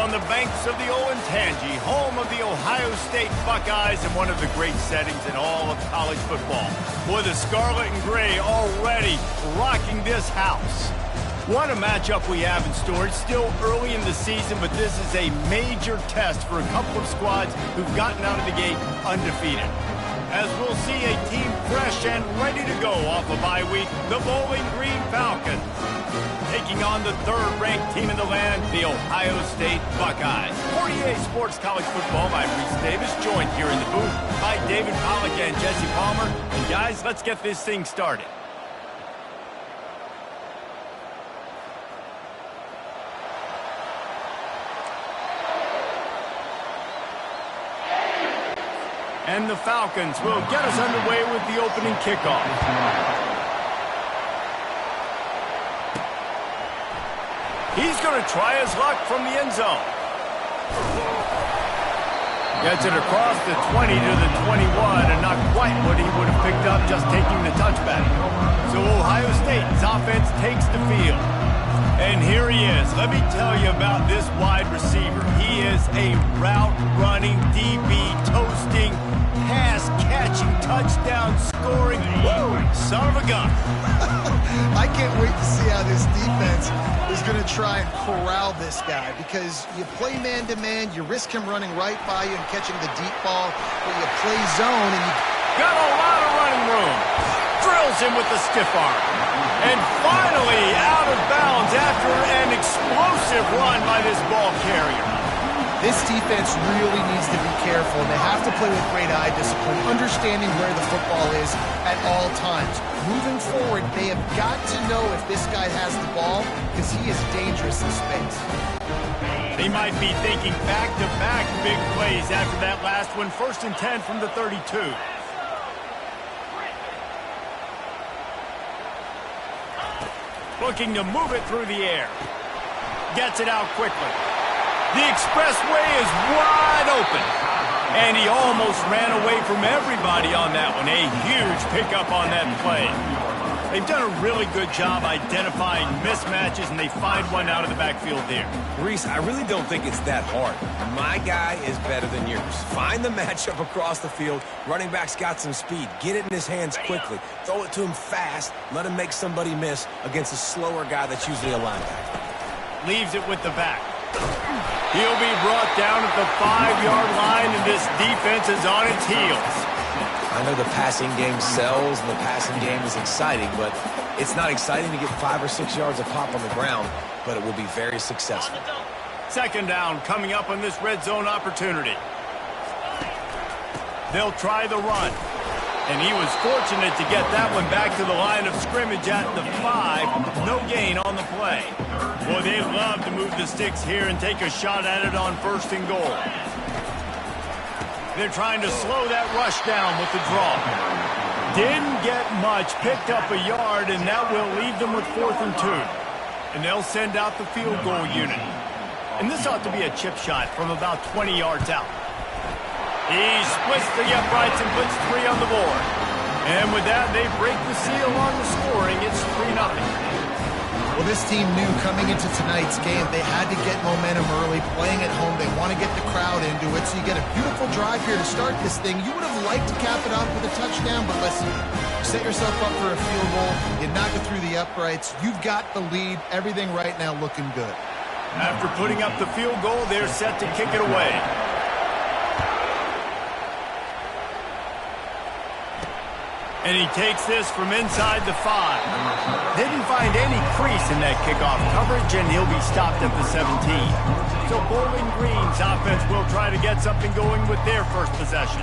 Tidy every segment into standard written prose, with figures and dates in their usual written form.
on the banks of the Olentangy, home of the Ohio State Buckeyes and one of the great settings in all of college football. Boy, the Scarlet and Gray already rocking this house. What a matchup we have in store. It's still early in the season, but this is a major test for a couple of squads who've gotten out of the gate undefeated. As we'll see a team fresh and ready to go off a bye week, the Bowling Green Falcons, taking on the third-ranked team in the land, the Ohio State Buckeyes. 48 Sports College Football by Reese Davis, joined here in the booth by David Pollack and Jesse Palmer. And guys, let's get this thing started. And the Falcons will get us underway with the opening kickoff. He's going to try his luck from the end zone. Gets it across the 20 to the 21, and not quite what he would have picked up just taking the touchback. So Ohio State's offense takes the field. And here he is. Let me tell you about this wide receiver. He is a route-running, DB, toasting, pass-catching, touchdown-scoring, son of a gun. I can't wait to see how this defense is going to try and corral this guy, because you play man-to-man, you risk him running right by you and catching the deep ball, but you play zone and you got a lot of running room. Drills him with the stiff arm. And finally out of bounds after an explosive run by this ball carrier. This defense really needs to be careful, and they have to play with great eye discipline, understanding where the football is at all times. Moving forward, they have got to know if this guy has the ball, because he is dangerous in space. They might be thinking back-to-back big plays after that last one. 1st and 10 from the 32. Looking to move it through the air. Gets it out quickly. The expressway is wide open. And he almost ran away from everybody on that one. A huge pickup on that play. They've done a really good job identifying mismatches, and they find one out of the backfield there. Reese, I really don't think it's that hard. My guy is better than yours. Find the matchup across the field. Running back's got some speed. Get it in his hands quickly. Throw it to him fast. Let him make somebody miss against a slower guy that's usually a linebacker. Leaves it with the back. He'll be brought down at the 5-yard line, and this defense is on its heels. I know the passing game sells and the passing game is exciting, but it's not exciting to get 5 or 6 yards of pop on the ground, but it will be very successful. 2nd down coming up on this red zone opportunity. They'll try the run. And he was fortunate to get that one back to the line of scrimmage at the 5. No gain on the play. Boy, they love to move the sticks here and take a shot at it on 1st and goal. They're trying to slow that rush down with the draw. Didn't get much, picked up a yard, and that will leave them with 4th and 2. And they'll send out the field goal unit. And this ought to be a chip shot from about 20 yards out. He splits the uprights and puts 3 on the board. And with that, they break the seal on the scoring. It's 3-0. Well, this team knew coming into tonight's game they had to get momentum early, playing at home. They want to get the crowd into it, so you get a beautiful drive here to start this thing. You would have liked to cap it off with a touchdown, but listen, you set yourself up for a field goal, you knock it through the uprights, you've got the lead, everything right now looking good. After putting up the field goal, they're set to kick it away. And he takes this from inside the 5. Didn't find any crease in that kickoff coverage, and he'll be stopped at the 17. So Bowling Green's offense will try to get something going with their first possession.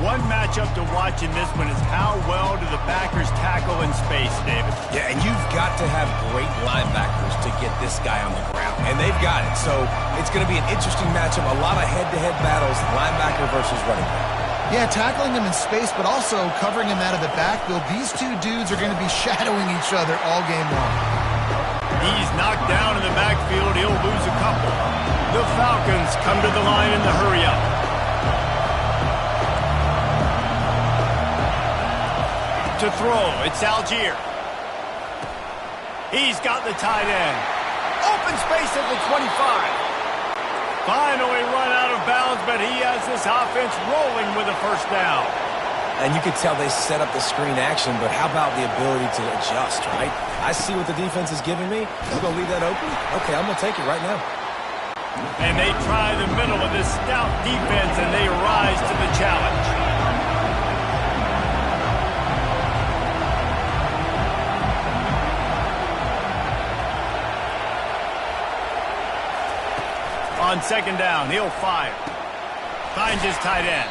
One matchup to watch in this one is how well do the backers tackle in space, David? Yeah, and you've got to have great linebackers to get this guy on the ground, and they've got it. So it's going to be an interesting matchup, a lot of head-to-head battles, linebacker versus running back. Yeah, tackling him in space, but also covering him out of the backfield. These two dudes are going to be shadowing each other all game long. He's knocked down in the backfield. He'll lose a couple. The Falcons come to the line in the hurry-up. To throw, it's Algier. He's got the tight end. Open space at the 25. Finally run out of bounds, but he has this offense rolling with a first down. And you could tell they set up the screen action, but how about the ability to adjust, right? I see what the defense is giving me. They're going to leave that open? Okay, I'm going to take it right now. And they try the middle of this stout defense, and they rise to the challenge. On second down, he'll fire. Finds his tight end.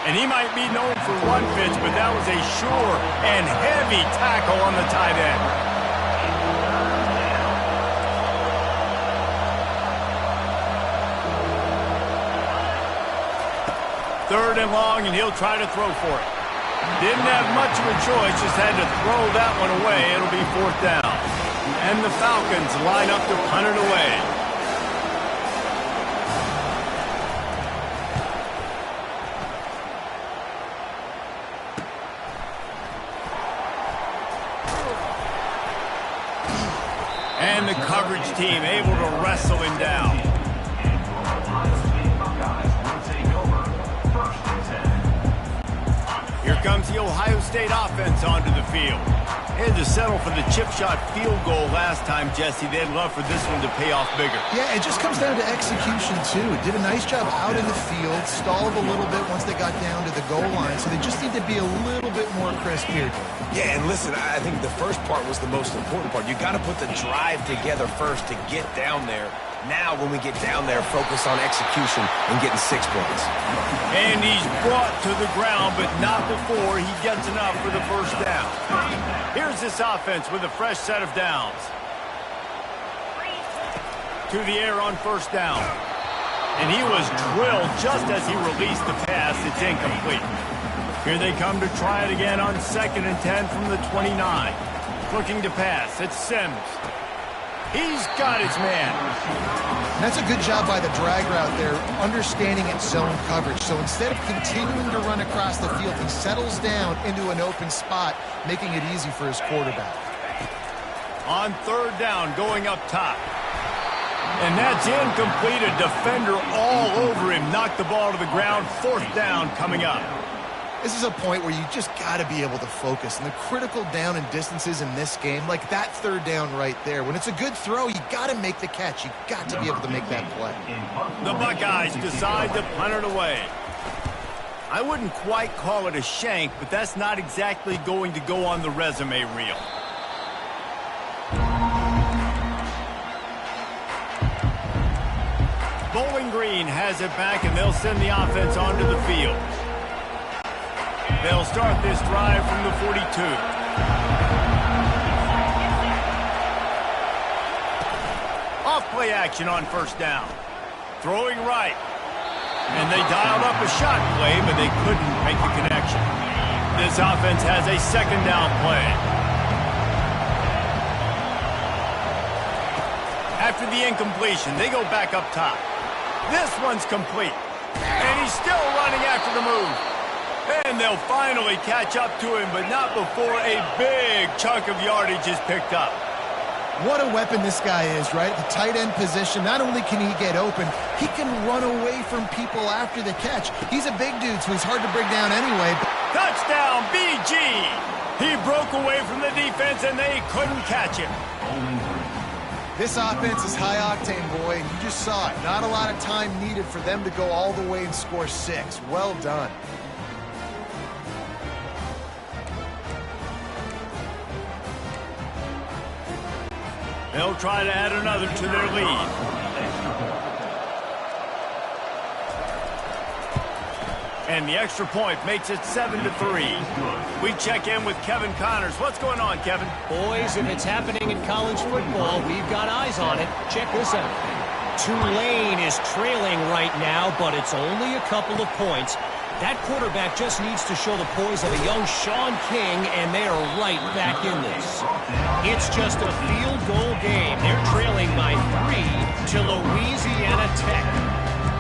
And he might be known for run fits, but that was a sure and heavy tackle on the tight end. Third and long, and he'll try to throw for it. Didn't have much of a choice, just had to throw that one away. It'll be fourth down. And the Falcons line up to punt it away. And the coverage team able to wrestle him down. Here comes the Ohio State offense onto the field. They had to settle for the chip shot field goal last time, Jesse. They'd love for this one to pay off bigger. Yeah, it just comes down to execution, too. Did a nice job out in the field, stalled a little bit once they got down to the goal line, so they just need to be a little bit more crisp here. Yeah, and listen, I think the first part was the most important part. You got to put the drive together first to get down there. Now, when we get down there, focus on execution and getting 6 points. And he's brought to the ground, but not before he gets enough for the first down. Here's this offense with a fresh set of downs. To the air on first down. And he was drilled just as he released the pass. It's incomplete. Here they come to try it again on 2nd and 10 from the 29. Looking to pass. It's Sims. He's got his man. And that's a good job by the drag route there, understanding its zone coverage. So instead of continuing to run across the field, he settles down into an open spot, making it easy for his quarterback. On third down, going up top. And that's incomplete. A defender all over him. Knocked the ball to the ground. Fourth down coming up. This is a point where you just got to be able to focus. And the critical down and distances in this game, like that third down right there, when it's a good throw, you got to make the catch. You got to be able to make that play. The Buckeyes decide to punt it away. I wouldn't quite call it a shank, but that's not exactly going to go on the resume reel. Bowling Green has it back, and they'll send the offense onto the field. They'll start this drive from the 42. Off play action on first down. Throwing right. And they dialed up a shot play, but they couldn't make the connection. This offense has a second down play. After the incompletion, they go back up top. This one's complete. And he's still running after the move. And they'll finally catch up to him, but not before a big chunk of yardage is picked up. What a weapon this guy is, right? The tight end position, not only can he get open, he can run away from people after the catch. He's a big dude, so he's hard to bring down anyway. Touchdown, BG! He broke away from the defense, and they couldn't catch him. This offense is high octane, boy, and you just saw it. Not a lot of time needed for them to go all the way and score 6. Well done. They'll try to add another to their lead. And the extra point makes it 7-3. We check in with Kevin Connors. What's going on, Kevin? Boys, if it's happening in college football, we've got eyes on it. Check this out. Tulane is trailing right now, but it's only a couple of points. That quarterback just needs to show the poise of a young Sean King, and they are right back in this. It's just a field goal game. They're trailing by 3 to Louisiana Tech.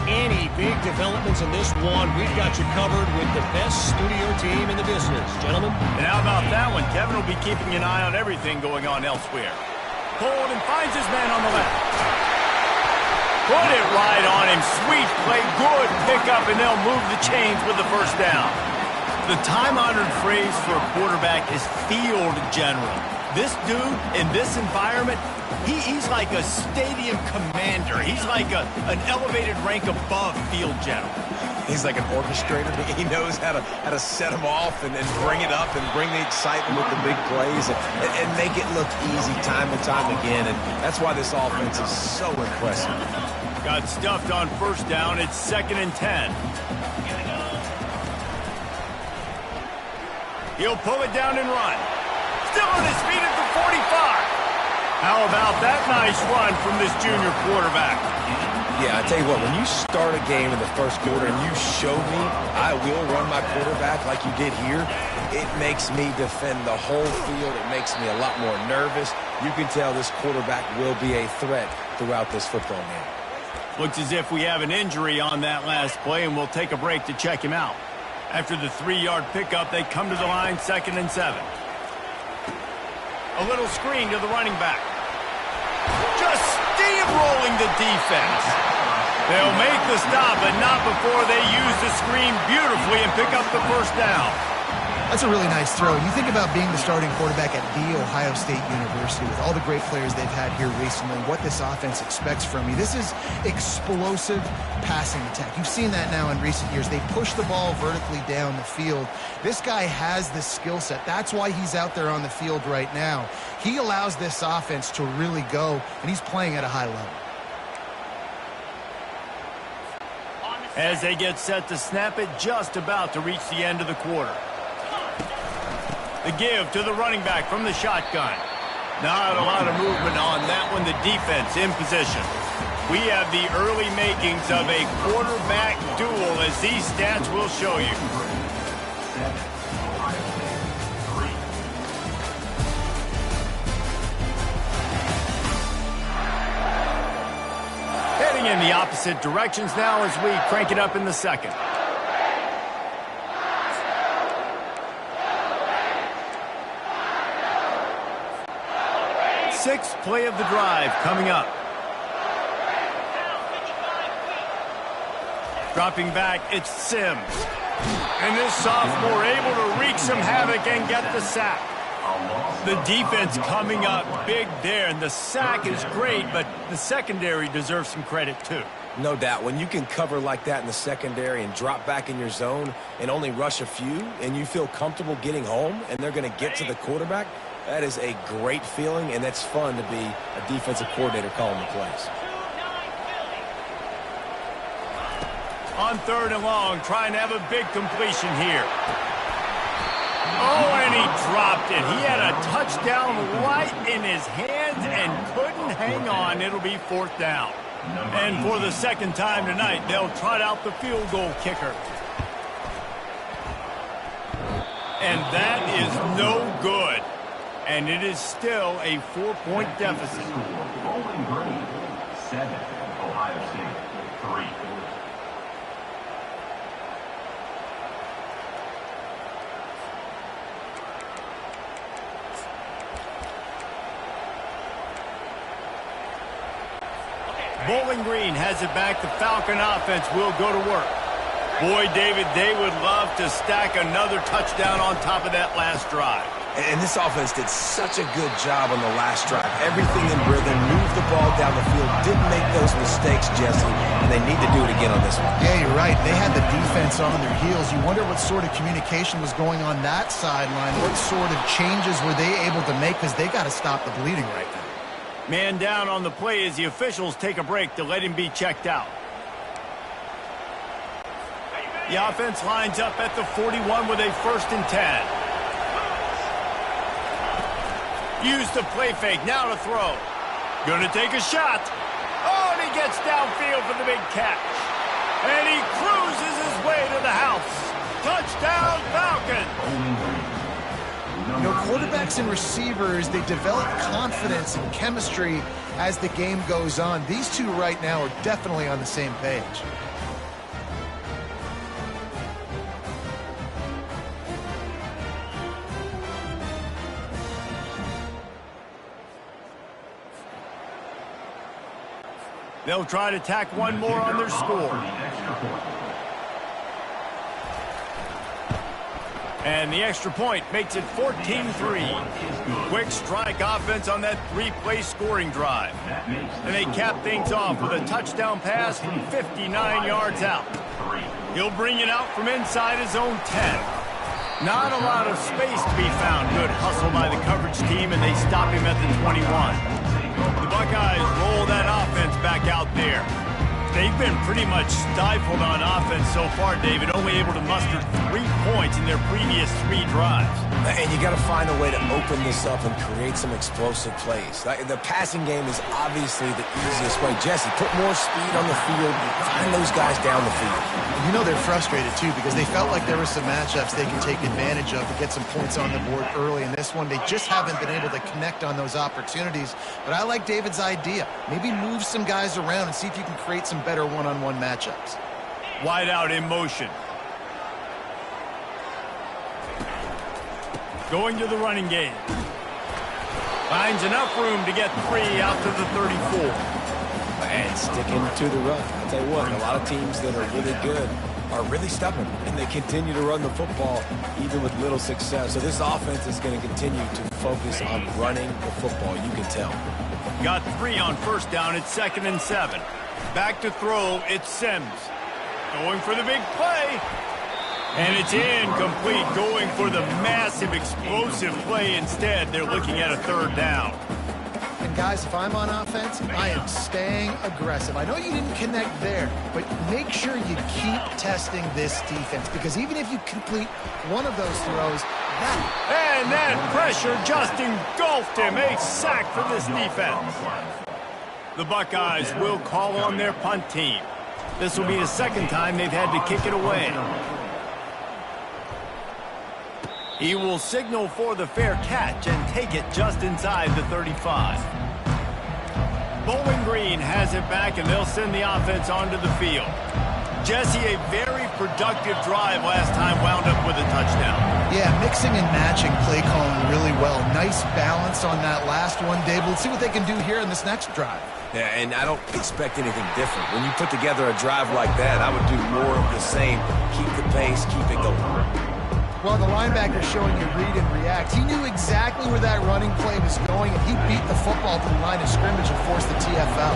Any big developments in this one, we've got you covered with the best studio team in the business, gentlemen. And how about that one? Kevin will be keeping an eye on everything going on elsewhere. Hold and finds his man on the left. Put it right on him. sweet play, good pickup, and they'll move the chains with the first down. The time-honored phrase for a quarterback is field general. This dude, in this environment, he's like a stadium commander. He's like an elevated rank above field general. He's like an orchestrator. He knows how to set them off and bring it up and bring the excitement with the big plays and make it look easy time and time again. And that's why this offense is so impressive. Got stuffed on first down. It's 2nd and 10. He'll pull it down and run. Still on his feet at the 45. How about that nice run from this junior quarterback? Yeah, I tell you what, when you start a game in the first quarter and you show me I will run my quarterback like you did here, it makes me defend the whole field. It makes me a lot more nervous. You can tell this quarterback will be a threat throughout this football game. Looks as if we have an injury on that last play, and we'll take a break to check him out. After the 3-yard pickup, they come to the line, 2nd and 7. A little screen to the running back. Just steamrolling the defense. They'll make the stop, but not before they use the screen beautifully and pick up the first down. That's a really nice throw. You think about being the starting quarterback at The Ohio State University with all the great players they've had here recently, what this offense expects from you. This is explosive passing attack. You've seen that now in recent years. They push the ball vertically down the field. This guy has the skill set. That's why he's out there on the field right now. He allows this offense to really go, and he's playing at a high level. As they get set to snap it, just about to reach the end of the quarter. The give to the running back from the shotgun. Not a lot of movement on that one. The defense in position. We have the early makings of a quarterback duel, as these stats will show you. Heading in the opposite directions now as we crank it up in the second. Sixth play of the drive coming up. Dropping back, it's Sims. And this sophomore able to wreak some havoc and get the sack. The defense coming up big there, and the sack is great, but the secondary deserves some credit too. No doubt. When you can cover like that in the secondary and drop back in your zone and only rush a few, and you feel comfortable getting home and they're going to get to the quarterback, that is a great feeling, and that's fun to be a defensive coordinator calling the plays. On 3rd and long, trying to have a big completion here. Oh, and he dropped it. He had a touchdown right in his hands and couldn't hang on. It'll be 4th down. And for the second time tonight, they'll trot out the field goal kicker. And that is no good. And it is still a 4-point deficit. Bowling Green, 7. Ohio State, 3. Bowling Green has it back. The Falcon offense will go to work. Boy, David, they would love to stack another touchdown on top of that last drive. And this offense did such a good job on the last drive. Everything in rhythm, moved the ball down the field, didn't make those mistakes, Jesse, and they need to do it again on this one. Yeah, you're right. They had the defense on their heels. You wonder what sort of communication was going on that sideline. What sort of changes were they able to make, because they got to stop the bleeding right now. Man down on the play as the officials take a break to let him be checked out. The offense lines up at the 41 with a 1st and 10. Use the play fake, now to throw. Gonna take a shot. Oh, and he gets downfield for the big catch. And he cruises his way to the house. Touchdown, Falcons! You know, quarterbacks and receivers, they develop confidence and chemistry as the game goes on. These two right now are definitely on the same page. They'll try to tack one more on their score. And the extra point makes it 14-3. Quick strike offense on that three-play scoring drive. And they cap things off with a touchdown pass from 59 yards out. He'll bring it out from inside his own 10. Not a lot of space to be found. Good hustle by the coverage team, and they stop him at the 21. The Buckeyes roll that offense back out there. They've been pretty much stifled on offense so far, David, only able to muster 3 points in their previous 3 drives. And you got to find a way to open this up and create some explosive plays. The passing game is obviously the easiest way. Jesse, put more speed on the field, find those guys down the field. You know they're frustrated, too, because they felt like there were some matchups they can take advantage of to get some points on the board early. In this one, they just haven't been able to connect on those opportunities. But I like David's idea. Maybe move some guys around and see if you can create some better one-on-one matchups. Wide out in motion. Going to the running game. Finds enough room to get 3 out to the 34. And sticking to the run. I'll tell you what, a lot of teams that are really good are really stubborn, and they continue to run the football even with little success. So this offense is going to continue to focus on running the football, you can tell. Got 3 on first down. It's 2nd and 7. Back to throw, it's Sims. Going for the big play. And it's incomplete, going for the massive, explosive play instead. They're looking at a 3rd down. And guys, if I'm on offense, I am staying aggressive. I know you didn't connect there, but make sure you keep testing this defense, because even if you complete one of those throws, and that pressure just engulfed him. A sack for this defense. The Buckeyes will call on their punt team. This will be the 2nd time they've had to kick it away. He will signal for the fair catch and take it just inside the 35. Bowling Green has it back, and they'll send the offense onto the field. Jesse, a very productive drive last time, wound up with a touchdown. Yeah, mixing and matching play calling really well. Nice balance on that last one, Dave. Let's see what they can do here in this next drive. Yeah, and I don't expect anything different. When you put together a drive like that, I would do more of the same. Keep the pace, keep it going. Well, the linebacker showing you read and react. He knew exactly where that running play was going, and he beat the football to the line of scrimmage and forced the TFL.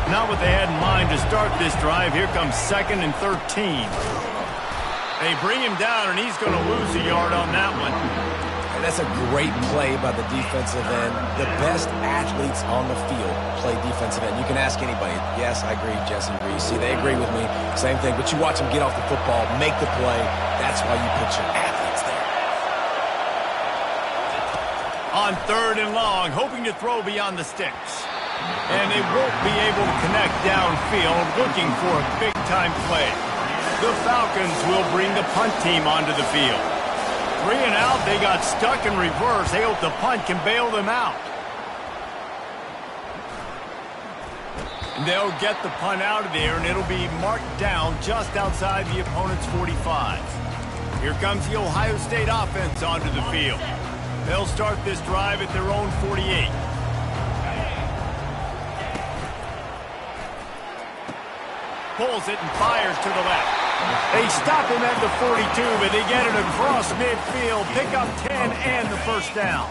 Not what they had in mind to start this drive. Here comes 2nd and 13. They bring him down, and he's going to lose a yard on that one. And that's a great play by the defensive end. The best athletes on the field play defensive end. You can ask anybody. Yes, I agree, Jesse agrees. See, they agree with me. Same thing. But you watch them get off the football, make the play. That's why you put your athletes there. On 3rd and long, hoping to throw beyond the sticks. And they won't be able to connect downfield, looking for a big-time play. The Falcons will bring the punt team onto the field. 3 and out, they got stuck in reverse. They hope the punt can bail them out. And they'll get the punt out of there, and it'll be marked down just outside the opponent's 45. Here comes the Ohio State offense onto the field. They'll start this drive at their own 48. Pulls it and fires to the left. They stop him at the 42, but they get it across midfield, pick up 10 and the first down.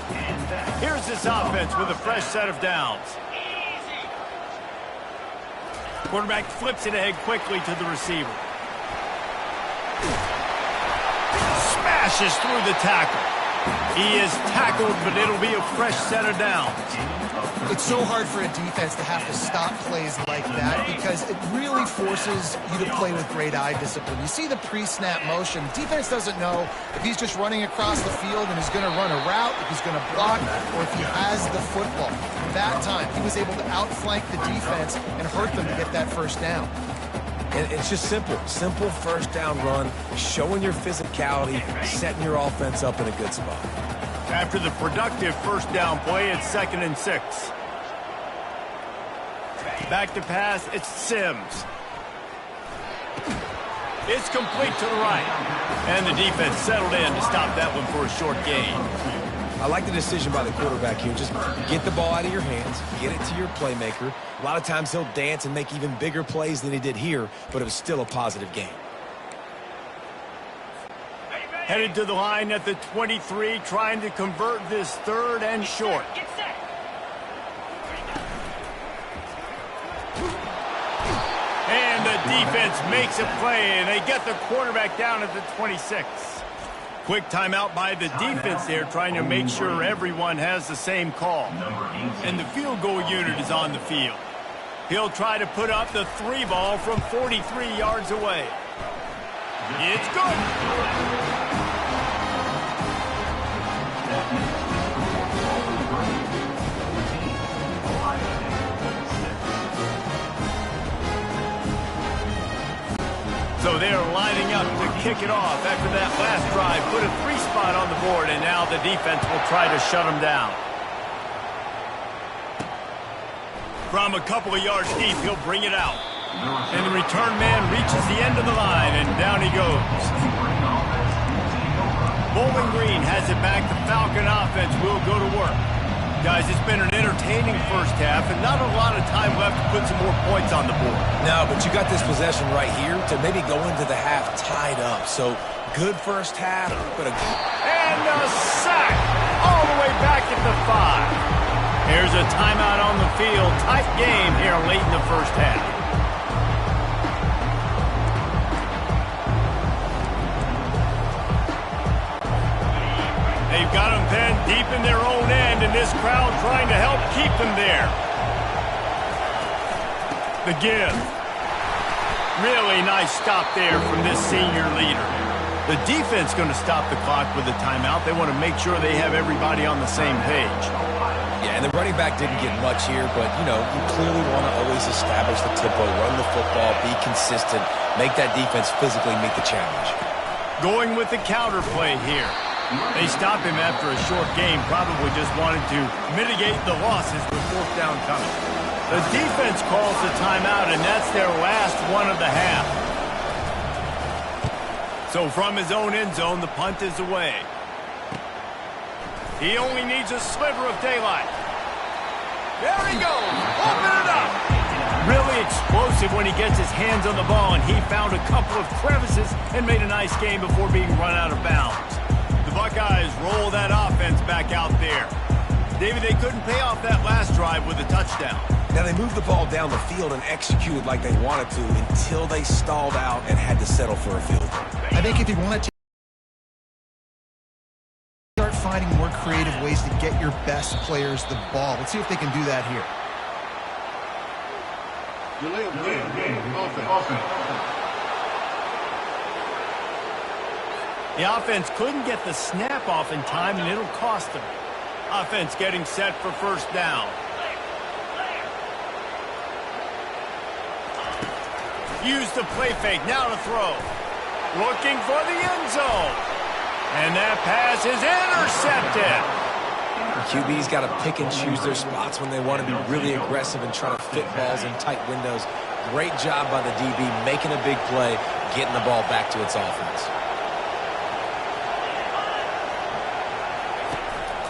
Here's this offense with a fresh set of downs. Quarterback flips it ahead quickly to the receiver. Smashes through the tackle. He is tackled, but it'll be a fresh set of downs. It's so hard for a defense to have to stop plays like that because it really forces you to play with great eye discipline. You see the pre-snap motion. Defense doesn't know if he's just running across the field and is going to run a route, if he's going to block, or if he has the football. That time, he was able to outflank the defense and hurt them to get that first down. And it's just simple. Simple first down run, showing your physicality, setting your offense up in a good spot. After the productive first down play, it's 2nd and 6. Back to pass, it's Sims. It's complete to the right. And the defense settled in to stop that one for a short gain. I like the decision by the quarterback here. Just get the ball out of your hands, get it to your playmaker. A lot of times he'll dance and make even bigger plays than he did here, but it was still a positive game. Headed to the line at the 23, trying to convert this third and short. And the defense makes a play, and they get the quarterback down at the 26. Quick timeout by the defense there, trying to make sure everyone has the same call. And the field goal unit is on the field. He'll try to put up the 3 ball from 43 yards away. It's good. So they're lining up to kick it off after that last drive. Put a 3 spot on the board, and now the defense will try to shut them down. From a couple of yards deep, he'll bring it out. And the return man reaches the end of the line, and down he goes. Bowling Green has it back. The Falcon offense will go to work. Guys, it's been an entertaining first half, and not a lot of time left to put some more points on the board. No, but you got this possession right here to maybe go into the half tied up. So, good first half, but And a sack all the way back at the 5. Here's a timeout on the field. Tight game here late in the first half. They've got them pinned deep in their own end, and this crowd trying to help keep them there. The give. Really nice stop there from this senior leader. The defense going to stop the clock with a timeout. They want to make sure they have everybody on the same page. Yeah, and the running back didn't get much here, but, you know, you clearly want to always establish the tempo, run the football, be consistent, make that defense physically meet the challenge. Going with the counter play here. They stopped him after a short game, probably just wanted to mitigate the losses with 4th down coming. The defense calls the timeout, and that's their last one of the half. So from his own end zone, the punt is away. He only needs a sliver of daylight. There he goes. Open it up. Really explosive when he gets his hands on the ball, and he found a couple of crevices and made a nice game before being run out of bounds. The Buckeyes roll that offense back out there. David, they couldn't pay off that last drive with a touchdown. Now, they moved the ball down the field and executed like they wanted to until they stalled out and had to settle for a field goal. I think if you want to start finding more creative ways to get your best players the ball. Let's see if they can do that here. The offense couldn't get the snap off in time, and it'll cost them. Offense getting set for 1st down. Use the play fake, now to throw. Looking for the end zone. And that pass is intercepted. QB's got to pick and choose their spots when they want to be really aggressive and try to fit balls in tight windows. Great job by the DB making a big play, getting the ball back to its offense.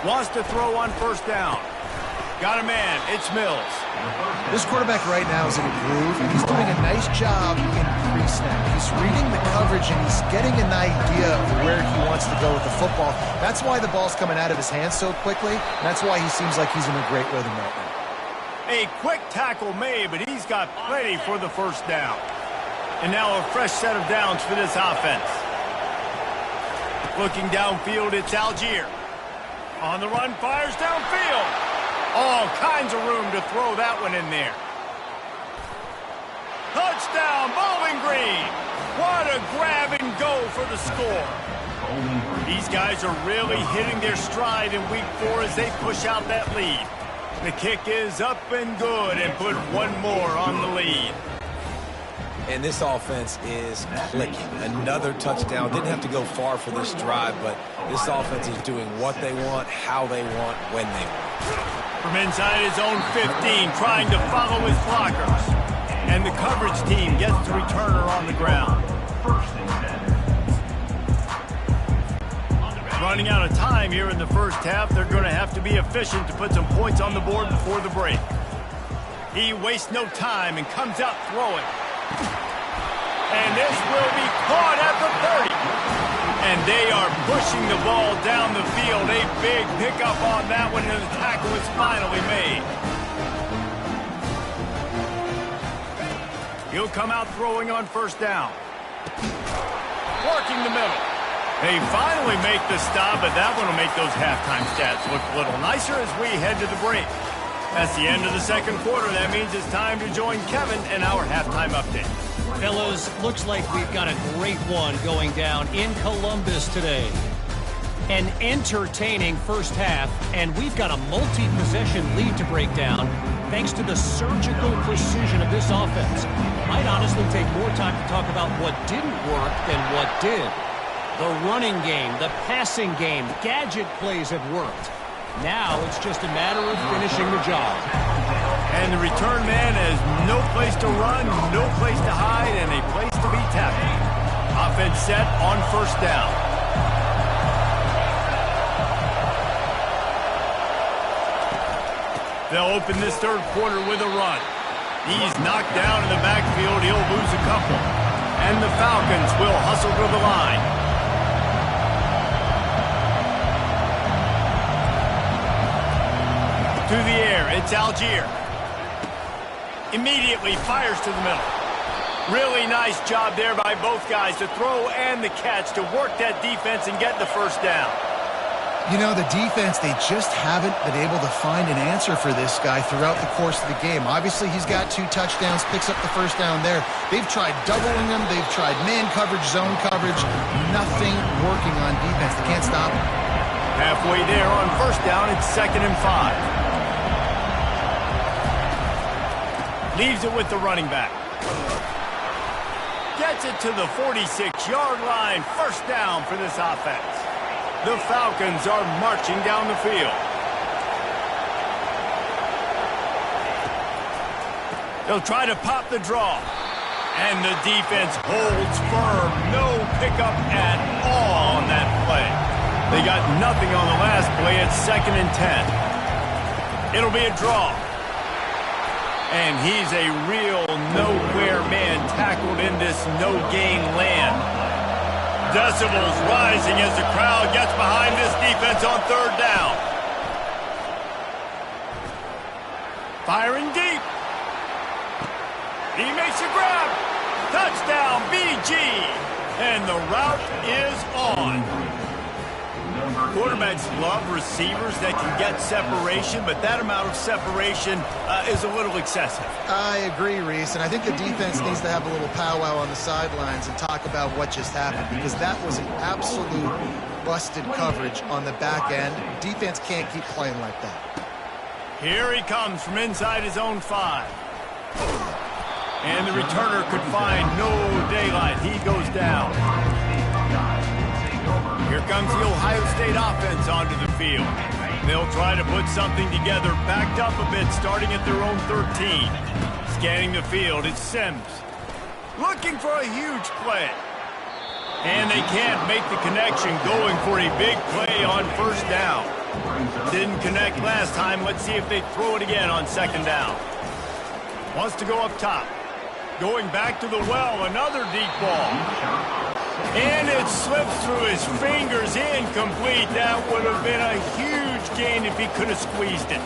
Wants to throw on 1st down. Got a man. It's Mills. This quarterback right now is in a groove, and he's doing a nice job in pre-snap. He's reading the coverage, and he's getting an idea of where he wants to go with the football. That's why the ball's coming out of his hands so quickly, and that's why he seems like he's in a great rhythm right now. A quick tackle made, but he's got plenty for the 1st down. And now a fresh set of downs for this offense. Looking downfield, it's Algier. On the run, fires downfield. All kinds of room to throw that one in there. Touchdown, Bowling Green. What a grab and go for the score. These guys are really hitting their stride in week 4 as they push out that lead. The kick is up and good, and put one more on the lead. And this offense is clicking. Another touchdown. Didn't have to go far for this drive, but this offense is doing what they want, how they want, when they want. From inside his own 15, trying to follow his blockers. And the coverage team gets the returner on the ground. Running out of time here in the first half. They're going to have to be efficient to put some points on the board before the break. He wastes no time and comes out throwing. And this will be caught at the 30. And they are pushing the ball down the field. A big pickup on that one, and the tackle is finally made. He'll come out throwing on first down. Working the middle. They finally make the stop, but that one will make those halftime stats look a little nicer as we head to the break. That's the end of the second quarter. That means it's time to join Kevin in our halftime update. Fellas, looks like we've got a great one going down in Columbus today. An entertaining first half, and we've got a multi-possession lead to break down thanks to the surgical precision of this offense. Might honestly take more time to talk about what didn't work than what did. The running game, the passing game, gadget plays have worked. Now it's just a matter of finishing the job. And the return man has no place to run, no place to hide, and a place to be tackled. Offense set on first down. They'll open this third quarter with a run. He's knocked down in the backfield. He'll lose a couple. And the Falcons will hustle to the line. To the air, it's Algier. Immediately fires to the middle. Really nice job there by both guys to throw and the catch to work that defense and get the first down. You know, the defense, they just haven't been able to find an answer for this guy throughout the course of the game. Obviously, he's got 2 touchdowns, picks up the first down there. They've tried doubling him. They've tried man coverage, zone coverage. Nothing working on defense. They can't stop him. Halfway there on first down, it's 2nd and 5. Leaves it with the running back. Gets it to the 46-yard line. First down for this offense. The Falcons are marching down the field. They'll try to pop the draw. And the defense holds firm. No pickup at all on that play. They got nothing on the last play. It's 2nd and 10. It'll be a draw. And he's a real nowhere man tackled in this no-gain land. Decibels rising as the crowd gets behind this defense on third down. Firing deep. He makes a grab. Touchdown, BG. And the route is on. Quarterbacks love receivers that can get separation, but that amount of separation is a little excessive. I agree, Reese, and I think the defense needs to have a little powwow on the sidelines and talk about what just happened, because that was an absolute busted coverage on the back end. Defense can't keep playing like that. Here he comes from inside his own 5. And the returner could find no daylight. He goes down. Here comes the Ohio State offense onto the field. They'll try to put something together, backed up a bit, starting at their own 13. Scanning the field, it's Sims. Looking for a huge play. And they can't make the connection, going for a big play on first down. Didn't connect last time. Let's see if they throw it again on 2nd down. Wants to go up top. Going back to the well, another deep ball. And it slips through his fingers, incomplete. That would have been a huge gain if he could have squeezed it.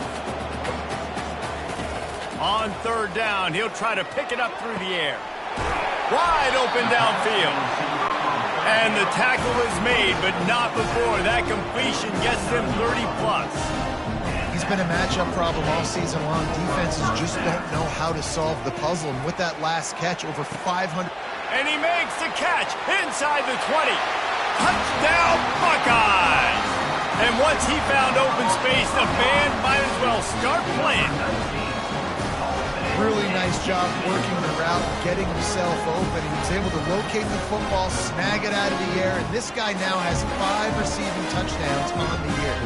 On third down, he'll try to pick it up through the air. Wide open downfield. And the tackle is made, but not before. That completion gets them 30+. He's been a matchup problem all season long. Defenses just don't know how to solve the puzzle. And with that last catch, over 500... And he makes the catch inside the 20. Touchdown, Buckeyes! And once he found open space, the band might as well start playing. Really nice job working the route, getting himself open. He was able to locate the football, snag it out of the air, and this guy now has 5 receiving touchdowns on the year.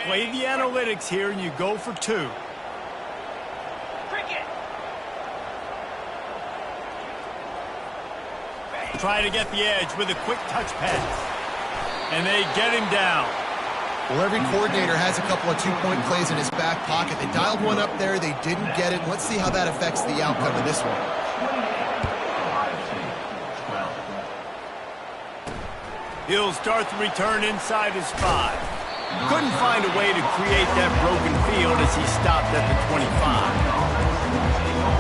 Play the analytics here, and you go for 2. Try to get the edge with a quick touch pass. And they get him down. Well, every coordinator has a couple of two-point plays in his back pocket. They dialed one up there. They didn't get it. Let's see how that affects the outcome of this one. He'll start the return inside his 5. Couldn't find a way to create that broken field as he stopped at the 25.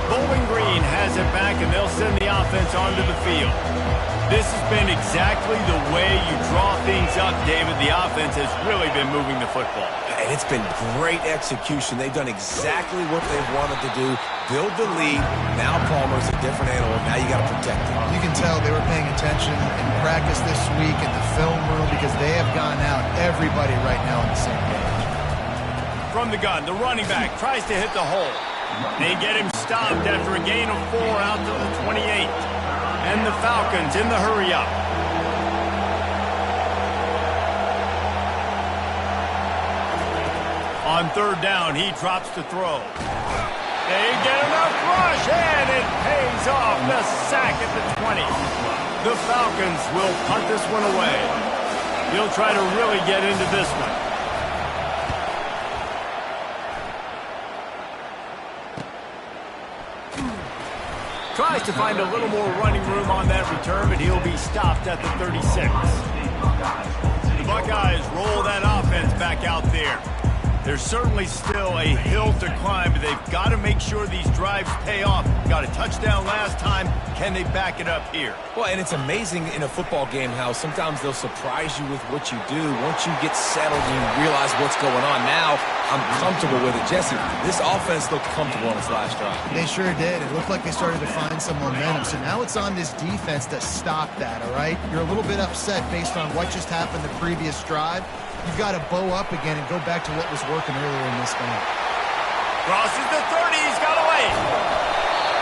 Bowling Green has it back, and they'll send the offense onto the field. This has been exactly the way you draw things up, David. The offense has really been moving the football. And it's been great execution. They've done exactly what they've wanted to do. Build the lead. Now Palmer's a different animal. Now you got to protect him. You can tell they were paying attention in practice this week in the film room because they have gone out, everybody right now on the same page. From the gun, the running back tries to hit the hole. They get him stopped after a gain of 4 out to the 28. And the Falcons in the hurry-up. On third down, he drops to throw. They get enough rush, and it pays off. The sack at the 20. The Falcons will punt this one away. He'll try to really get into this one. Tries to find a little more running room on that return, but he'll be stopped at the 36. The Buckeyes roll that offense back out there. There's certainly still a hill to climb, but they've got to make sure these drives pay off. Got a touchdown last time. Can they back it up here? Well, and it's amazing in a football game how sometimes they'll surprise you with what you do. Once you get settled and you realize what's going on, now I'm comfortable with it. Jesse, this offense looked comfortable on its last drive. They sure did. It looked like they started to find some momentum. So now it's on this defense to stop that, all right? You're a little bit upset based on what just happened the previous drive. You've got to bow up again and go back to what was working earlier in this game. Crosses the 30. He's got away.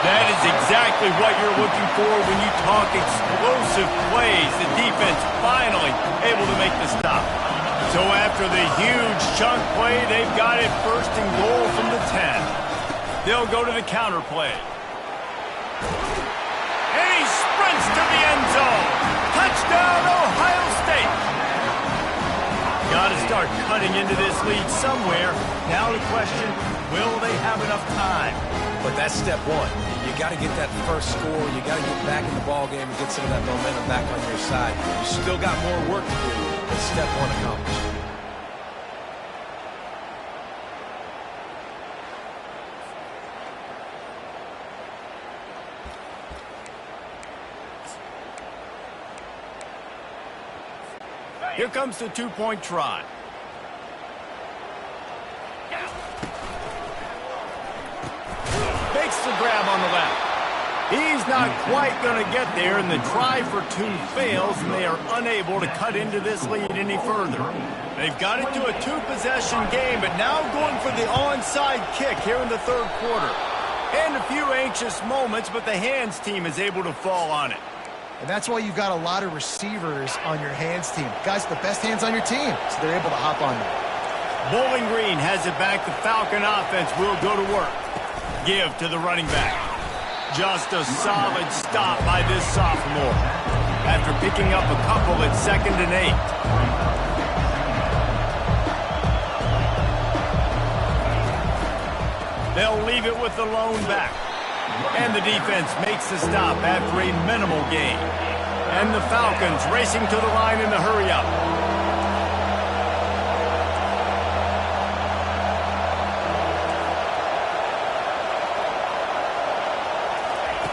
That is exactly what you're looking for when you talk explosive plays. The defense finally able to make the stop. So after the huge chunk play, they've got it first and goal from the 10. They'll go to the counter play. And he sprints to the end zone. Touchdown, Ohio State. Got to start cutting into this lead somewhere. Now the question, will they have enough time? But that's step one. You got to get that first score. You got to get back in the ball game and get some of that momentum back on your side. You still got more work to do, but step one accomplished. Here comes the two-point try. Makes the grab on the left. He's not quite going to get there, and the try for 2 fails, and they are unable to cut into this lead any further. They've got it to a 2-possession game, but now going for the onside kick here in the third quarter. And a few anxious moments, but the hands team is able to fall on it. And that's why you've got a lot of receivers on your hands team. Guys with the best hands on your team, so they're able to hop on you. Bowling Green has it back. The Falcon offense will go to work. Give to the running back. Just a solid stop by this sophomore. After picking up a couple at 2nd and 8. They'll leave it with the lone back. And the defense makes the stop after a minimal gain. And the Falcons racing to the line in the hurry-up.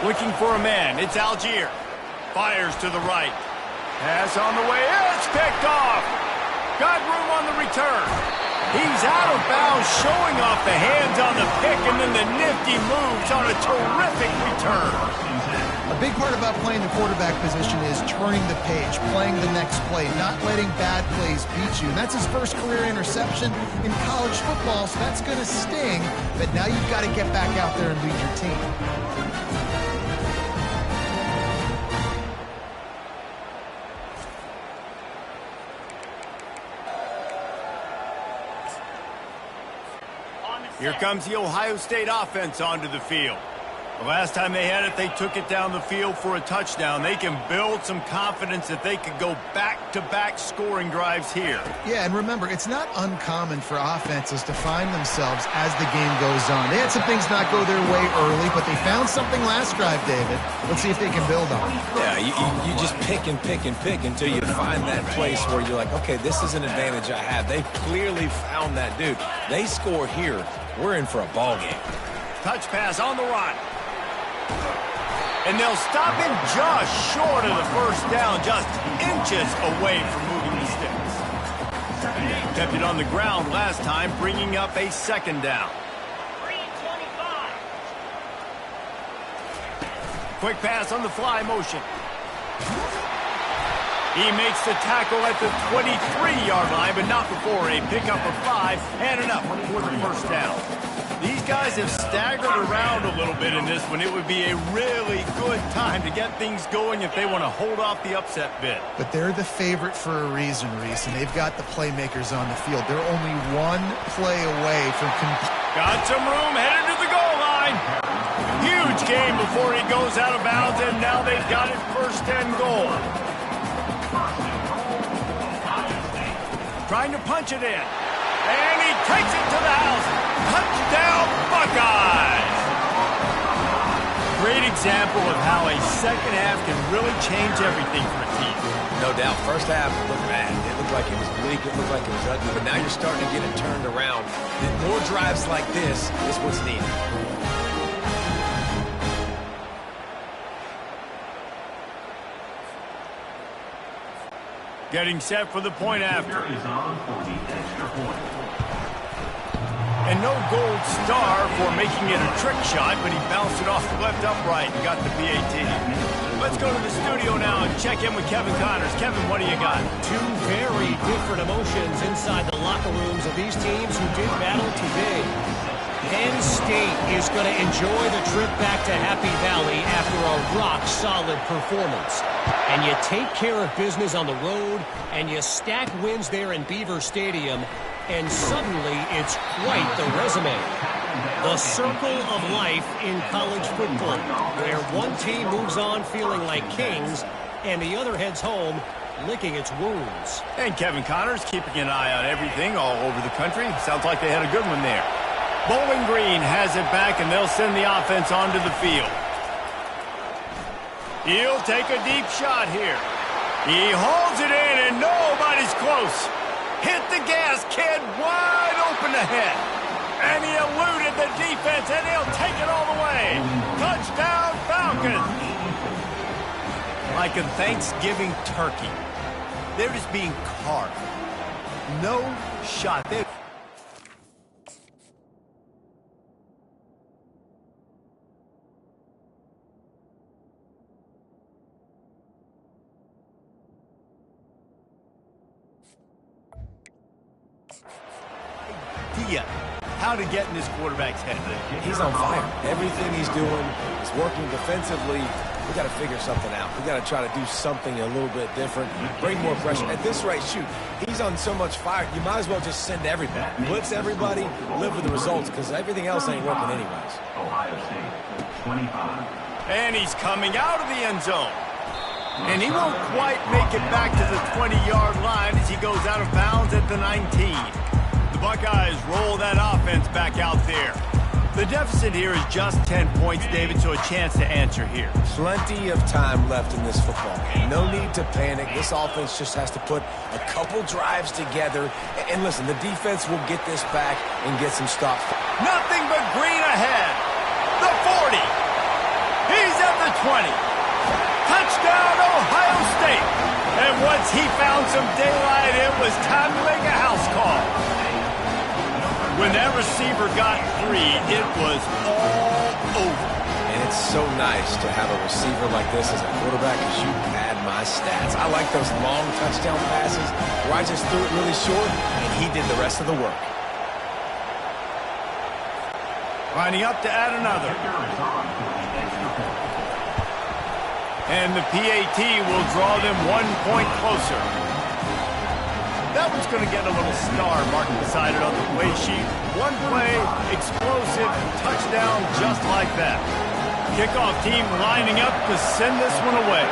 Looking for a man. It's Algier. Fires to the right. Pass on the way. It's picked off. Got room on the return. He's out of bounds, showing off the hands on the pick, and then the nifty moves on a terrific return. A big part about playing the quarterback position is turning the page, playing the next play, not letting bad plays beat you. And that's his first career interception in college football, so that's going to sting. But now you've got to get back out there and lead your team. Here comes the Ohio State offense onto the field. The last time they had it, they took it down the field for a touchdown. They can build some confidence that they could go back-to-back scoring drives here. Yeah, and remember, it's not uncommon for offenses to find themselves as the game goes on. They had some things not go their way early, but they found something last drive, David. Let's see if they can build on it. Yeah, you just pick and pick and pick until you find that place where you're like, okay, this is an advantage I have. They clearly found that dude. They score here, we're in for a ball game. Touch pass on the run. And they'll stop him just short of the first down, just inches away from moving the sticks. Kept it on the ground last time, bringing up a second down. Quick pass on the fly motion. He makes the tackle at the 23-yard line, but not before a pickup of 5 and enough for the first down. These guys have staggered around a little bit in this one. It would be a really good time to get things going if they want to hold off the upset bid. But they're the favorite for a reason, Reese, and they've got the playmakers on the field. They're only one play away from... Got some room, headed to the goal line. Huge game before he goes out of bounds, and now they've got it first and goal. Trying to punch it in. And he takes it to the house. Touchdown, Buckeyes! Great example of how a second half can really change everything for a team. No doubt. First half looked bad. It looked like it was bleak. It looked like it was ugly. But now you're starting to get it turned around. More drives like this is what's needed. Getting set for the point after. Is on for the extra point. And no gold star for making it a trick shot, but he bounced it off the left upright and got the PAT. Let's go to the studio now and check in with Kevin Connors. Kevin, what do you got? Two very different emotions inside the locker rooms of these teams who did battle today. Penn State is going to enjoy the trip back to Happy Valley after a rock-solid performance. And you take care of business on the road, and you stack wins there in Beaver Stadium, and suddenly it's quite the resume. The circle of life in college football, where one team moves on feeling like kings, and the other heads home licking its wounds. And Kevin Connors keeping an eye on everything all over the country. Sounds like they had a good one there. Bowling Green has it back, and they'll send the offense onto the field. He'll take a deep shot here. He holds it in, and nobody's close. Hit the gas, kid, wide open ahead. And he eluded the defense, and he'll take it all the way. Touchdown, Falcons. Like a Thanksgiving turkey. They're just being carved. No shot. Idea how to get in this quarterback's head. He's on fire. Everything he's doing is working defensively. We got to figure something out. We got to try to do something a little bit different. Bring more pressure. At this rate, shoot, he's on so much fire. You might as well just send everybody. Blitz everybody, live with the results, because everything else ain't working anyways. Ohio State, 25. And he's coming out of the end zone. And he won't quite make it back to the 20-yard line as he goes out of bounds at the 19. The Buckeyes roll that offense back out there. The deficit here is just 10 points, David, so a chance to answer here. Plenty of time left in this football game. No need to panic. This offense just has to put a couple drives together. And listen, the defense will get this back and get some stops. Nothing but green ahead. The 40. He's at the 20. Touchdown, Ohio State. And once he found some daylight, it was time to make a house call. When that receiver got free, it was all over. And it's so nice to have a receiver like this as a quarterback, because you pad my stats. I like those long touchdown passes where I just threw it really short, and he did the rest of the work. Lining up to add another. And the PAT will draw them 1 point closer. That one's going to get a little star mark decided on the play sheet. One play, explosive, touchdown just like that. Kickoff team lining up to send this one away.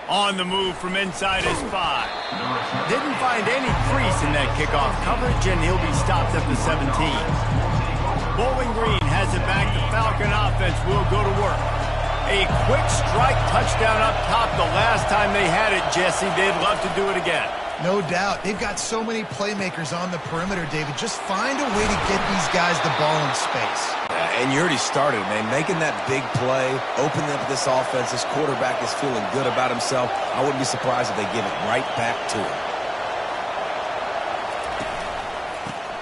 On the move from inside his 5. Didn't find any crease in that kickoff coverage, and he'll be stopped at the 17. Bowling Green has it back. The Falcon offense will go to work. A quick strike touchdown up top the last time they had it, Jesse. They'd love to do it again. No doubt. They've got so many playmakers on the perimeter, David. Just find a way to get these guys the ball in space. And you already started, man. Making that big play, opening up this offense. This quarterback is feeling good about himself. I wouldn't be surprised if they give it right back to him.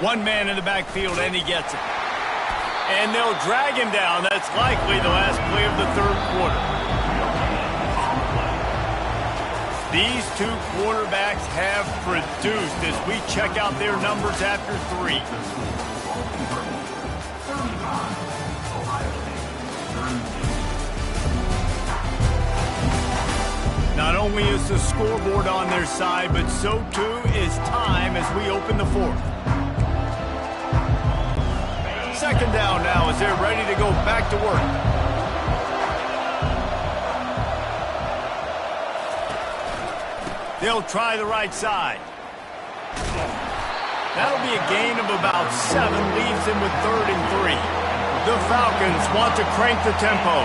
One man in the backfield, and he gets it. And they'll drag him down. That's likely the last play of the third quarter. These two quarterbacks have produced as we check out their numbers after 3. Not only is the scoreboard on their side, but so too is time as we open the 4th. Second down now as they're ready to go back to work. They'll try the right side. That'll be a gain of about 7, leaves them with 3rd and 3. The Falcons want to crank the tempo.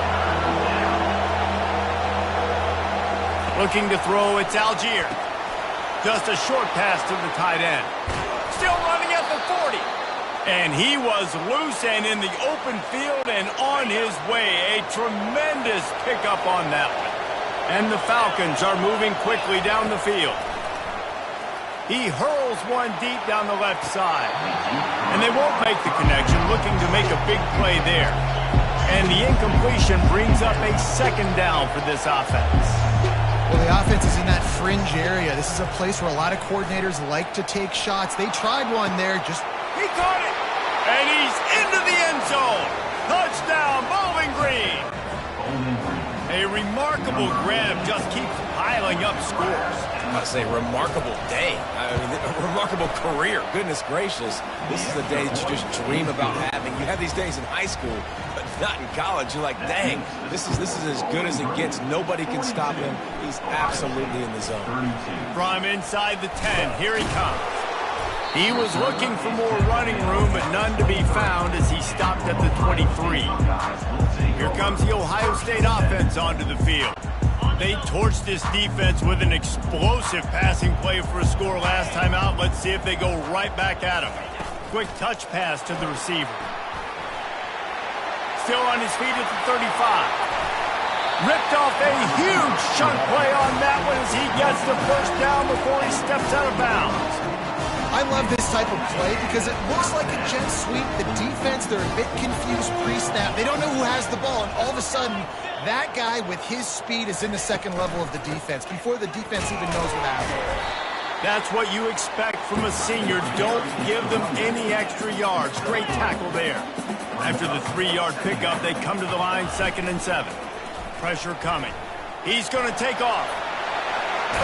Looking to throw, it's Algier. Just a short pass to the tight end. Still running at the 40. And he was loose and in the open field and on his way. A tremendous pickup on that one. And the Falcons are moving quickly down the field. He hurls one deep down the left side. And they won't make the connection, looking to make a big play there. And the incompletion brings up a second down for this offense. Well, the offense is in that fringe area. This is a place where a lot of coordinators like to take shots. They tried one there. He caught it! And he's into the end zone. Touchdown, Bowling Green. A remarkable grab just keeps piling up scores. I'm about to say remarkable day. I mean, a remarkable career. Goodness gracious. This is the day that you just dream about having. You have these days in high school, but not in college. You're like, dang, this is as good as it gets. Nobody can stop him. He's absolutely in the zone. From inside the 10, here he comes. He was looking for more running room, but none to be found as he stopped at the 23. Here comes the Ohio State offense onto the field. They torched this defense with an explosive passing play for a score last time out. Let's see if they go right back at him. Quick touch pass to the receiver. Still on his feet at the 35. Ripped off a huge chunk play on that one as he gets the first down before he steps out of bounds. I love this type of play because it looks like a jet sweep. The defense, they're a bit confused pre-snap. They don't know who has the ball, and all of a sudden, that guy with his speed is in the second level of the defense before the defense even knows what happened. That's what you expect from a senior. Don't give them any extra yards. Great tackle there. After the 3-yard pickup, they come to the line, 2nd and 7. Pressure coming. He's going to take off.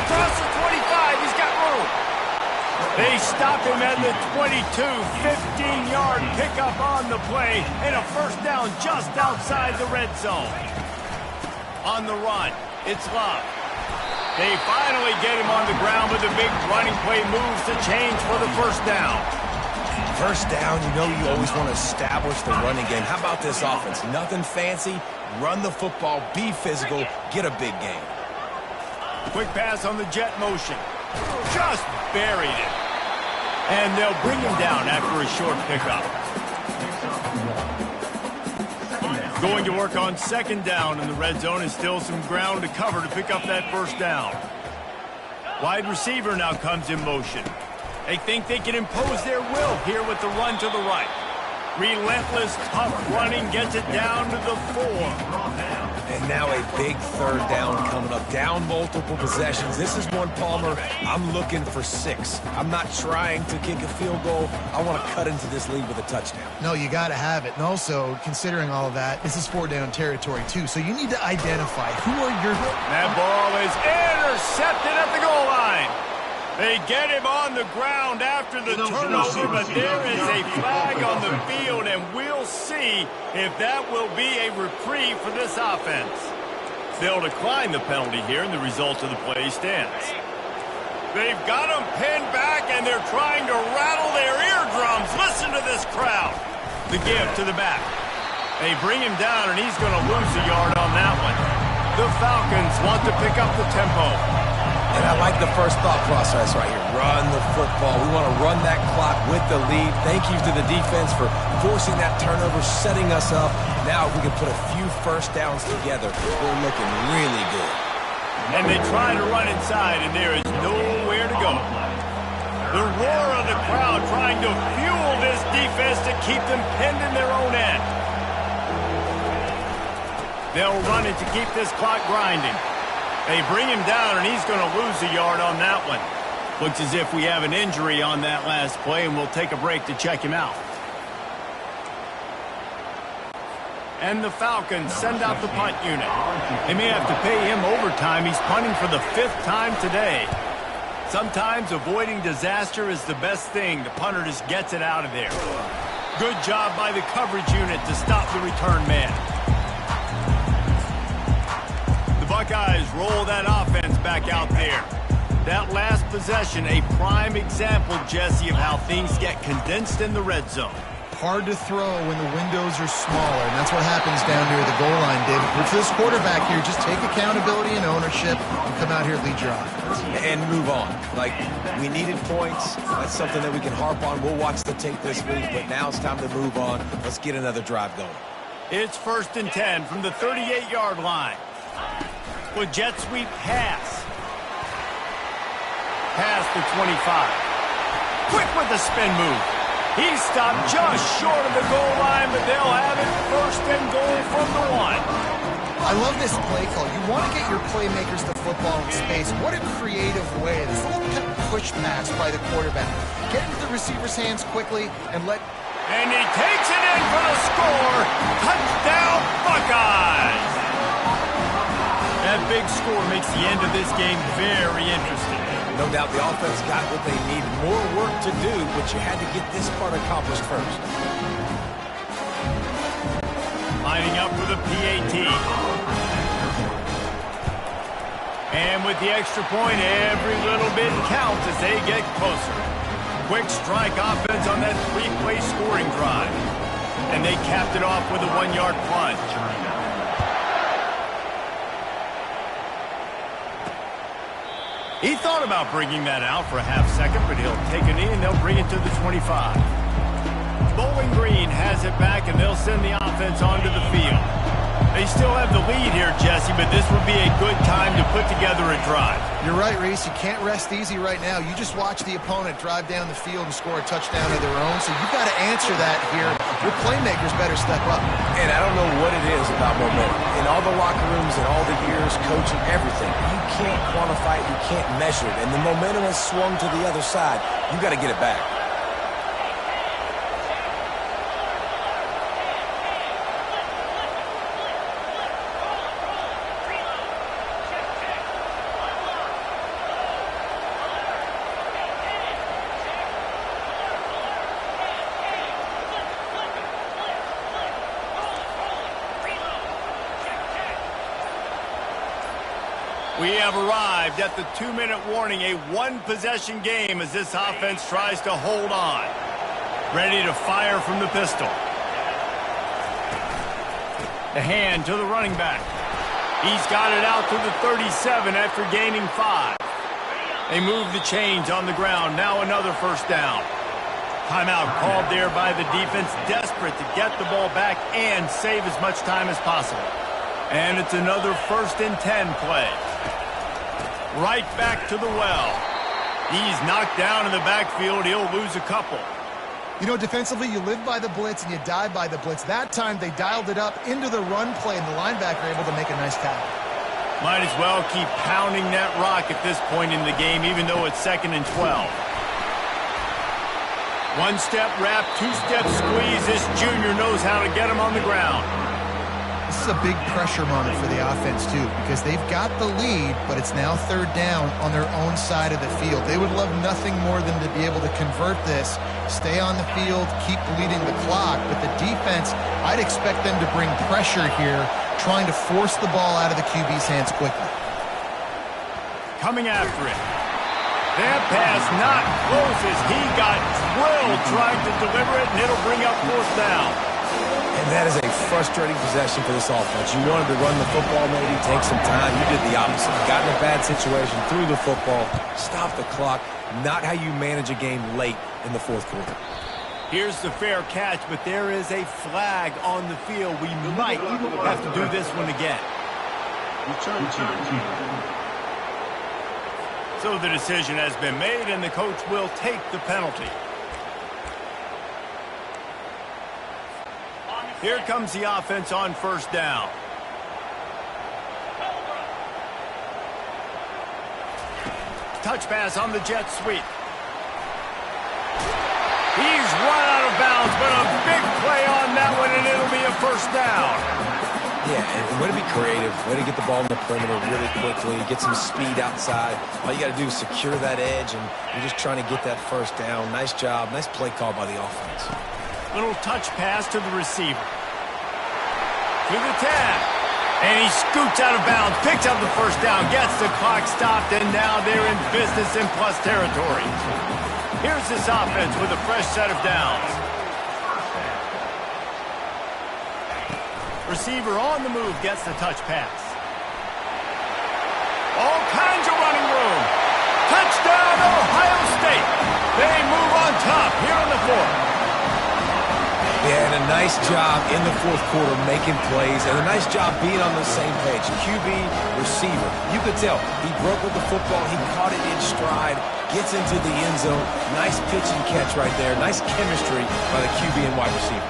Across the 25, he's got room. They stop him at the 22, 15-yard pickup on the play, and a first down just outside the red zone. On the run, it's Love. They finally get him on the ground, but the big running play moves the chains for the first down. First down, you know you always want to establish the running game. How about this offense? Nothing fancy. Run the football, be physical, get a big gain. Quick pass on the jet motion. Just buried it. And they'll bring him down after a short pickup. Going to work on 2nd down in the red zone, and still some ground to cover to pick up that first down. Wide receiver now comes in motion. They think they can impose their will here with the run to the right. Relentless, tough running gets it down to the 4. And now a big 3rd down coming up. Down multiple possessions. This is one, Palmer, I'm looking for 6. I'm not trying to kick a field goal. I want to cut into this lead with a touchdown. No, you got to have it. And also, considering all of that, this is 4-down territory, too. So you need to identify who are your... That ball is intercepted at the goal line. They get him on the ground after the turnover, but there is a flag on the field, and we'll see if that will be a reprieve for this offense. They'll decline the penalty here, and the result of the play stands. They've got him pinned back, and they're trying to rattle their eardrums. Listen to this crowd. The give to the back. They bring him down, and he's going to lose a yard on that one. The Falcons want to pick up the tempo. And I like the first thought process right here. Run the football. We want to run that clock with the lead. Thank you to the defense for forcing that turnover, setting us up. Now if we can put a few first downs together, we're looking really good. And they try to run inside, and there is nowhere to go. The roar of the crowd trying to fuel this defense to keep them pinned in their own end. They'll run it to keep this clock grinding. They bring him down, and he's going to lose a yard on that one. Looks as if we have an injury on that last play, and we'll take a break to check him out. And the Falcons send out the punt unit. They may have to pay him overtime. He's punting for the 5th time today. Sometimes avoiding disaster is the best thing. The punter just gets it out of there. Good job by the coverage unit to stop the return man. Buckeyes roll that offense back out there. That last possession, a prime example, Jesse, of how things get condensed in the red zone. Hard to throw when the windows are smaller, and that's what happens down near the goal line, David. But for this quarterback here, just take accountability and ownership and come out here and lead your offense. And move on. Like, we needed points. That's something that we can harp on. We'll watch the tape this week, but now it's time to move on. Let's get another drive going. It's 1st and 10 from the 38-yard line. With jet sweep pass. Past the 25. Quick with the spin move. He stopped just short of the goal line, but they'll have it 1st and goal from the 1. I love this play call. You want to get your playmakers the football in space. What a creative way. This little push pass by the quarterback. Get into the receiver's hands quickly and let... And he takes it in for the score. Touchdown, Buckeyes! That big score makes the end of this game very interesting. No doubt the offense got what they need. More work to do, but you had to get this part accomplished first. Lining up for the PAT. And with the extra point, every little bit counts as they get closer. Quick strike offense on that 3-play scoring drive. And they capped it off with a 1-yard plunge. He thought about bringing that out for a half second, but he'll take a knee and they'll bring it to the 25. Bowling Green has it back, and they'll send the offense onto the field. They still have the lead here, Jesse, but this would be a good time to put together a drive. You're right, Reese. You can't rest easy right now. You just watch the opponent drive down the field and score a touchdown of their own, so you've got to answer that here. Your playmakers better step up. And I don't know what it is about momentum. In all the locker rooms and all the years, coaching, everything, you can't quantify it, you can't measure it. And the momentum has swung to the other side. You got to get it back. We have arrived at the 2-minute warning, a one-possession game as this offense tries to hold on. Ready to fire from the pistol. The hand to the running back. He's got it out to the 37 after gaining 5. They move the chains on the ground. Now another first down. Timeout called there by the defense, desperate to get the ball back and save as much time as possible. And it's another 1st and 10 play. Right back to the well. He's knocked down in the backfield. He'll lose a couple. You know, defensively, you live by the blitz and you die by the blitz. That time, they dialed it up into the run play, and the linebacker able to make a nice tackle. Might as well keep pounding that rock at this point in the game, even though it's 2nd and 12. One-step wrap, 2-step squeeze. This junior knows how to get him on the ground. This is a big pressure moment for the offense, too, because they've got the lead, but it's now third down on their own side of the field. They would love nothing more than to be able to convert this, stay on the field, keep bleeding the clock. But the defense, I'd expect them to bring pressure here, trying to force the ball out of the QB's hands quickly. Coming after it. That pass not close as he got drilled trying to deliver it, and it'll bring up fourth down. And that is a frustrating possession for this offense. You wanted to run the football, maybe take some time. You did the opposite. Got in a bad situation, threw the football, stopped the clock. Not how you manage a game late in the fourth quarter. Here's the fair catch, but there is a flag on the field. We might have to do this one again. So the decision has been made, and the coach will take the penalty. Here comes the offense on first down. Touch pass on the jet sweep. He's run out of bounds, but a big play on that one, and it'll be a first down. Yeah, and way to be creative, way to get the ball in the perimeter really quickly, get some speed outside. All you got to do is secure that edge, and you're just trying to get that first down. Nice job, nice play call by the offense. Little touch pass to the receiver. To the 10. And he scoots out of bounds, picks up the first down, gets the clock stopped, and now they're in business in plus territory. Here's this offense with a fresh set of downs. Receiver on the move gets the touch pass. All kinds of running room. Touchdown, Ohio State. They move on top here in the fourth. Yeah, and a nice job in the fourth quarter making plays, and a nice job being on the same page. QB, receiver. You could tell he broke with the football. He caught it in stride, gets into the end zone. Nice pitch and catch right there. Nice chemistry by the QB and wide receiver.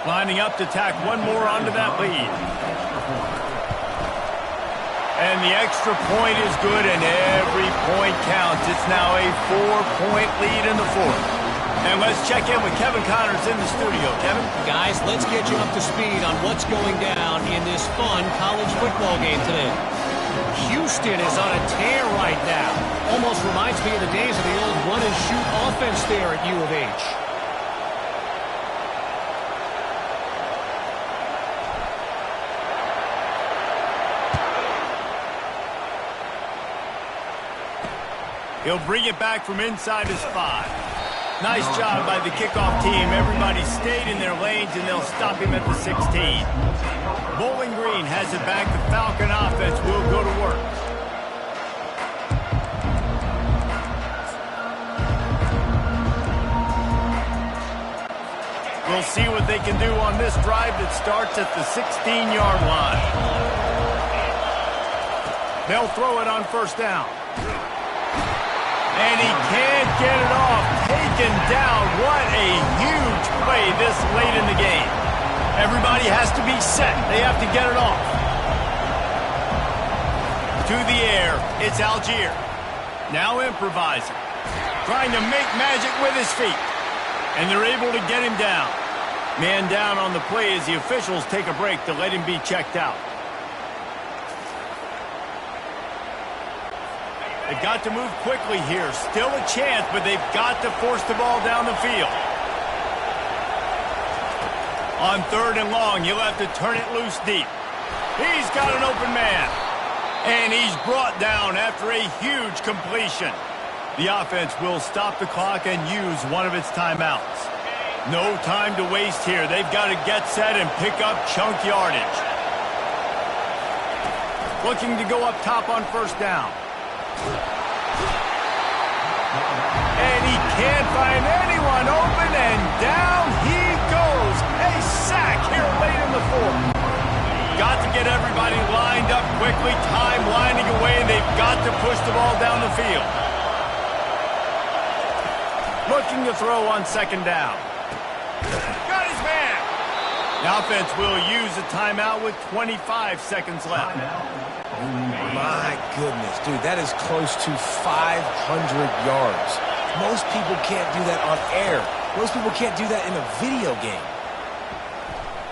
Lining up to tack one more onto that lead. And the extra point is good, and every point counts. It's now a 4-point lead in the fourth. And let's check in with Kevin Connors in the studio. Kevin? Guys, let's get you up to speed on what's going down in this fun college football game today. Houston is on a tear right now. Almost reminds me of the days of the old run-and-shoot offense there at U of H. He'll bring it back from inside his 5. Nice job by the kickoff team. Everybody stayed in their lanes, and they'll stop him at the 16. Bowling Green has it back. The Falcon offense will go to work. We'll see what they can do on this drive that starts at the 16-yard line. They'll throw it on first down. And he can't get it off. Taken down. What a huge play this late in the game. Everybody has to be set. They have to get it off. To the air. It's Algier. Now improvising. Trying to make magic with his feet. And they're able to get him down. Man down on the play as the officials take a break to let him be checked out. They've got to move quickly here. Still a chance, but they've got to force the ball down the field. On third and long, you'll have to turn it loose deep. He's got an open man. And he's brought down after a huge completion. The offense will stop the clock and use one of its timeouts. No time to waste here. They've got to get set and pick up chunk yardage. Looking to go up top on first down. And he can't find anyone open, and down he goes. A sack here late in the fourth. Got to get everybody lined up quickly. Time lining away, and they've got to push the ball down the field. Looking to throw on second down. Got his man. The offense will use a timeout with 25 seconds left. My goodness, dude, that is close to 500 yards. Most people can't do that on air. Most people can't do that in a video game.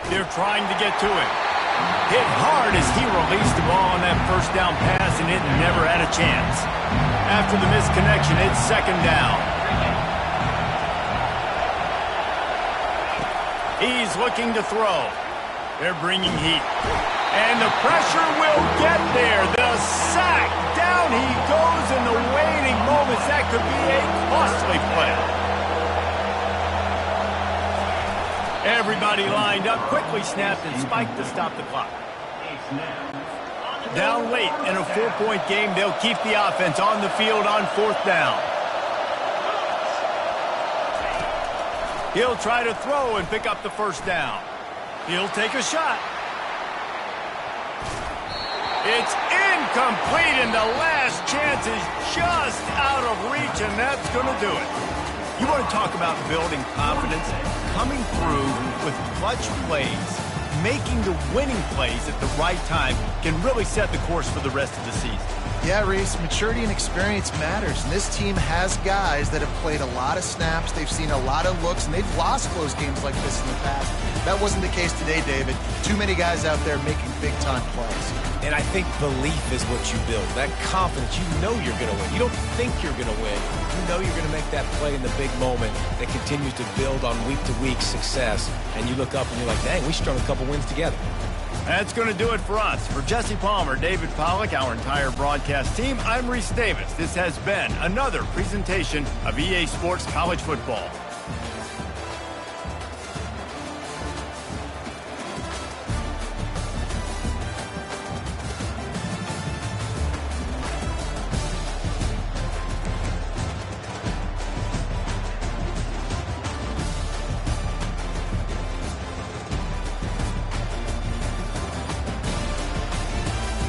They're trying to get to it. Hit hard as he released the ball on that first down pass, and it never had a chance. After the misconnection, it's second down. He's looking to throw. They're bringing heat. And the pressure will get there. The sack. Down he goes in the waiting moments. That could be a costly play. Everybody lined up, quickly snapped and spiked to stop the clock. Down late in a 4-point game, they'll keep the offense on the field on fourth down. He'll try to throw and pick up the first down. He'll take a shot. It's incomplete, and the last chance is just out of reach, and that's going to do it. You want to talk about building confidence? Coming through with clutch plays, making the winning plays at the right time can really set the course for the rest of the season. Yeah, Reese, maturity and experience matters, and this team has guys that have played a lot of snaps, they've seen a lot of looks, and they've lost close games like this in the past. That wasn't the case today, David. Too many guys out there making big-time plays. And I think belief is what you build. That confidence, you know you're going to win. You don't think you're going to win. You know you're going to make that play in the big moment that continues to build on week-to-week success. And you look up and you're like, dang, we strung a couple wins together. That's going to do it for us. For Jesse Palmer, David Pollack, our entire broadcast team, I'm Reese Davis. This has been another presentation of EA Sports College Football.